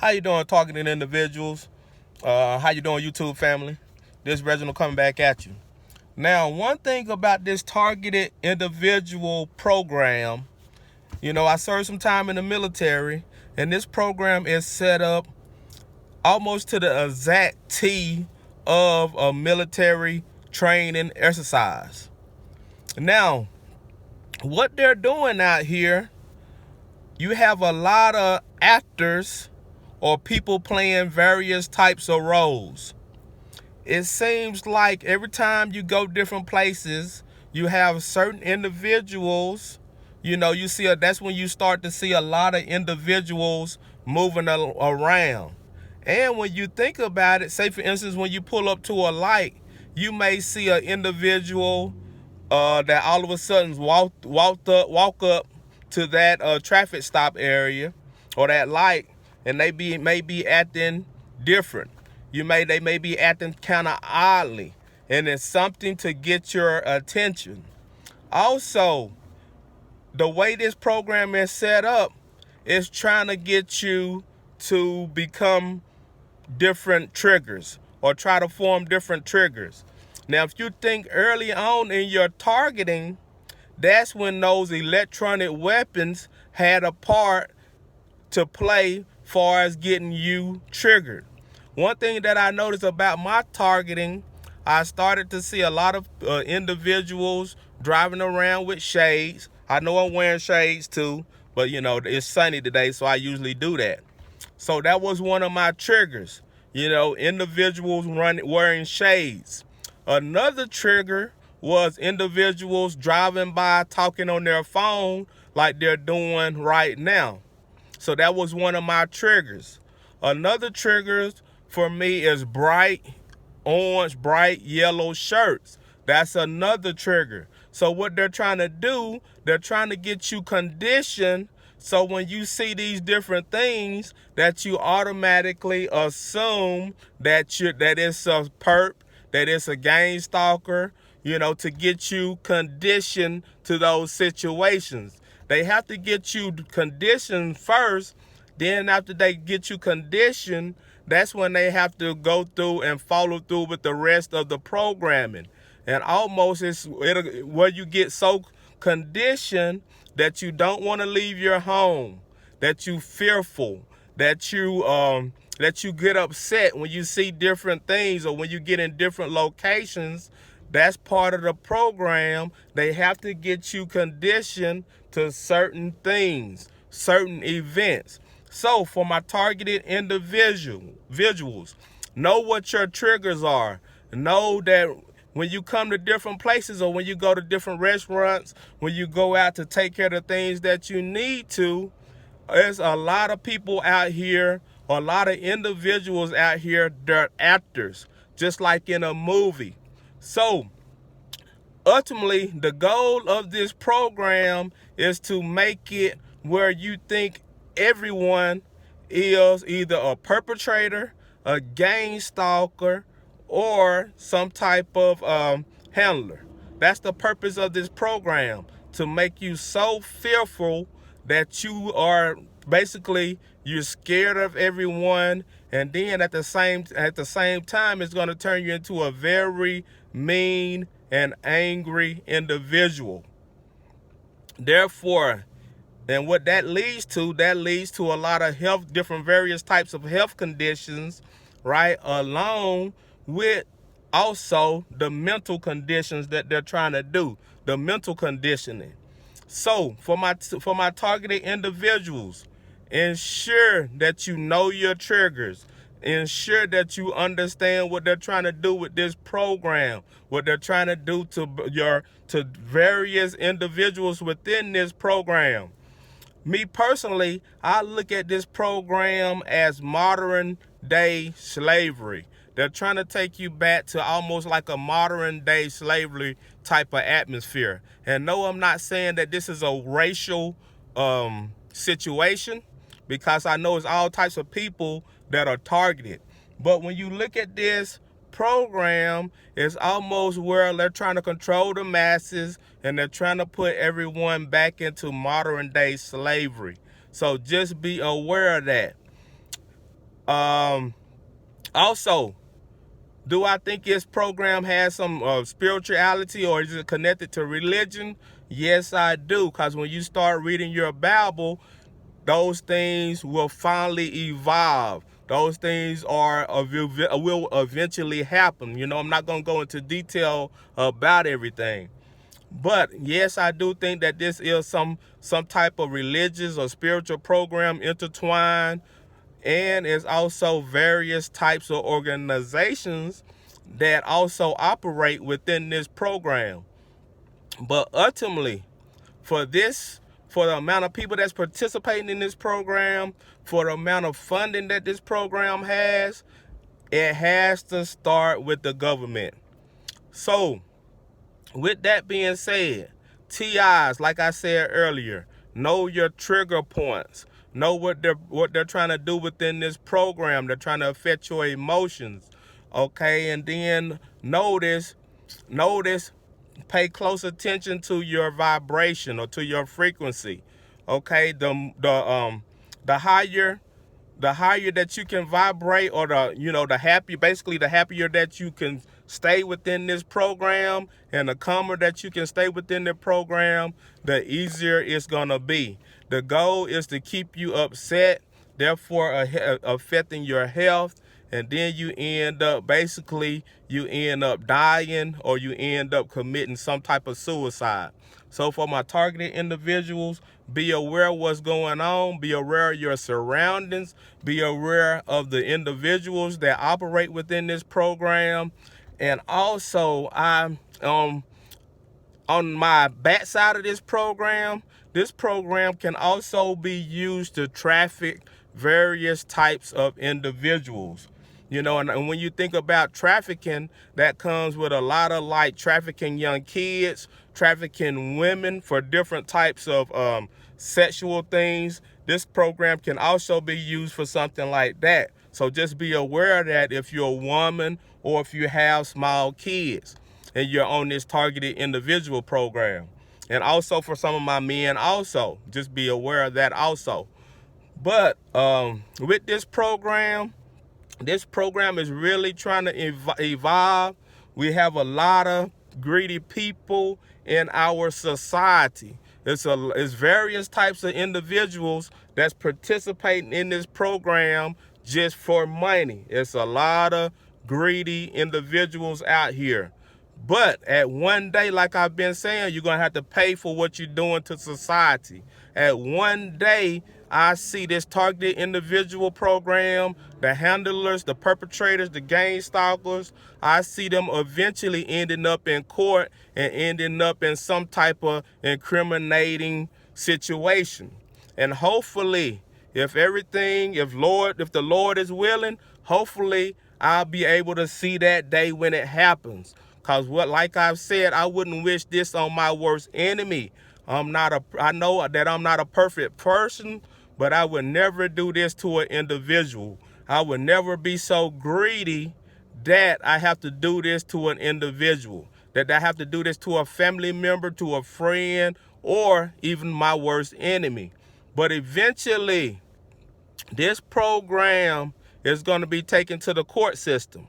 How you doing, targeting individuals? How you doing, YouTube family? This Reginald coming back at you. Now, one thing about this targeted individual program, I served some time in the military, and this program is set up almost to the exact T of a military training exercise. Now, what they're doing out here, you have a lot of actors or people playing various types of roles. It seems like every time you go different places, you have certain individuals, you see, that's when you start to see a lot of individuals moving around. And when you think about it, say for instance, when you pull up to a light, you may see an individual that all of a sudden walk up to that traffic stop area or that light, and they may be acting different. They may be acting kind of oddly, and it's something to get your attention. Also, the way this program is set up is trying to get you to become different triggers or try to form different triggers. Now, if you think early on in your targeting, that's when those electronic weapons had a part to play far as getting you triggered. One thing that I noticed about my targeting, I started to see a lot of individuals driving around with shades. I know I'm wearing shades too, but it's sunny today, so I usually do that. So that was one of my triggers, individuals wearing shades. Another trigger was individuals driving by talking on their phone like they're doing right now. So that was one of my triggers. Another trigger for me is bright orange, bright yellow shirts. That's another trigger. So what they're trying to do, they're trying to get you conditioned so when you see these different things that you automatically assume that it's a perp, that it's a gang stalker, to get you conditioned to those situations. They have to get you conditioned first. Then after they get you conditioned, that's when they have to go through and follow through with the rest of the programming. And almost it's where you get so conditioned that you don't want to leave your home, that you fearful, that you get upset when you see different things or when you get in different locations. That's part of the program. They have to get you conditioned to certain things, certain events. So for my targeted individuals, know what your triggers are. Know that when you come to different places or when you go to different restaurants, when you go out to take care of the things that you need to, there's a lot of people out here, or a lot of individuals out here, they're actors, just like in a movie. So ultimately, the goal of this program is to make it where you think everyone is either a perpetrator, a gang stalker, or some type of handler. That's the purpose of this program, to make you so fearful that you are you're scared of everyone, and then at the same time it's going to turn you into a very mean and angry individual. Therefore, and what that leads to a lot of different various types of health conditions, right? Along with also the mental conditions that they're trying to do, the mental conditioning. So for my targeted individuals, ensure that you know your triggers. Ensure that you understand what they're trying to do with this program, what they're trying to do to various individuals within this program. Me personally, I look at this program as modern day slavery. They're trying to take you back to almost like a modern day slavery type of atmosphere. And no, I'm not saying that this is a racial situation, because I know it's all types of people that are targeted. But when you look at this program, it's almost where they're trying to control the masses, and they're trying to put everyone back into modern day slavery. So just be aware of that. Also, do I think this program has some spirituality, or is it connected to religion? Yes, I do, because when you start reading your Bible, those things will finally evolve. Those things will eventually happen. You know, I'm not going to go into detail about everything. But yes, I do think that this is some type of religious or spiritual program intertwined, and it's also various types of organizations that also operate within this program. But ultimately, for the amount of people that's participating in this program, for the amount of funding that this program has, it has to start with the government. So, with that being said, TIs, like I said earlier, know your trigger points. Know what they're trying to do within this program. They're trying to affect your emotions. Okay, and then notice, pay close attention to your vibration or to your frequency. Okay, the higher that you can vibrate, or the happier that you can stay within this program, and the calmer that you can stay within the program, the easier it's gonna be. The goal is to keep you upset, therefore affecting your health, and then you end up dying, or you end up committing some type of suicide. So for my targeted individuals, be aware of what's going on, be aware of your surroundings, be aware of the individuals that operate within this program. And also, on my backside of this program can also be used to traffic various types of individuals. You know, and when you think about trafficking, that comes with a lot of, like, trafficking young kids, trafficking women for different types of sexual things. This program can also be used for something like that. So just be aware of that if you're a woman or if you have small kids and you're on this targeted individual program. And also for some of my men also, just be aware of that also. But with this program is really trying to evolve. We have a lot of greedy people in our society. It's various types of individuals that's participating in this program just for money. It's a lot of greedy individuals out here. But at one day, like I've been saying, you're going to have to pay for what you're doing to society. At one day, I see this targeted individual program, the handlers, the perpetrators, the gang stalkers, I see them eventually ending up in court and ending up in some type of incriminating situation. And hopefully, if the Lord is willing, hopefully I'll be able to see that day when it happens. Because like I've said, I wouldn't wish this on my worst enemy. I know that I'm not a perfect person, but I would never do this to an individual. I would never be so greedy that I have to do this to an individual, that I have to do this to a family member, to a friend, or even my worst enemy. But eventually, this program is going to be taken to the court system,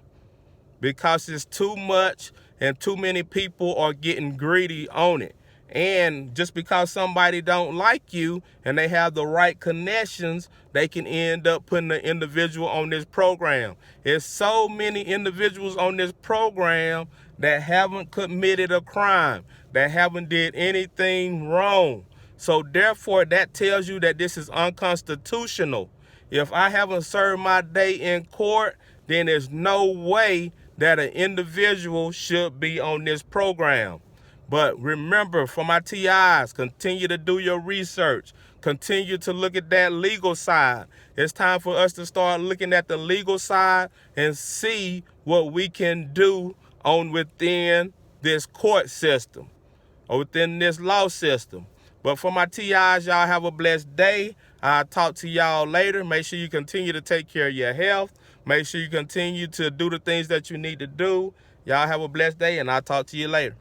because it's too much and too many people are getting greedy on it. And just because somebody don't like you and they have the right connections, they can end up putting the individual on this program. There's so many individuals on this program that haven't committed a crime, that haven't did anything wrong. So therefore, that tells you that this is unconstitutional. If I haven't served my day in court, then there's no way that an individual should be on this program. But remember, for my TIs, continue to do your research. Continue to look at that legal side. It's time for us to start looking at the legal side and see what we can do within this court system or within this law system. But for my TIs, y'all have a blessed day. I'll talk to y'all later. Make sure you continue to take care of your health. Make sure you continue to do the things that you need to do. Y'all have a blessed day, and I'll talk to you later.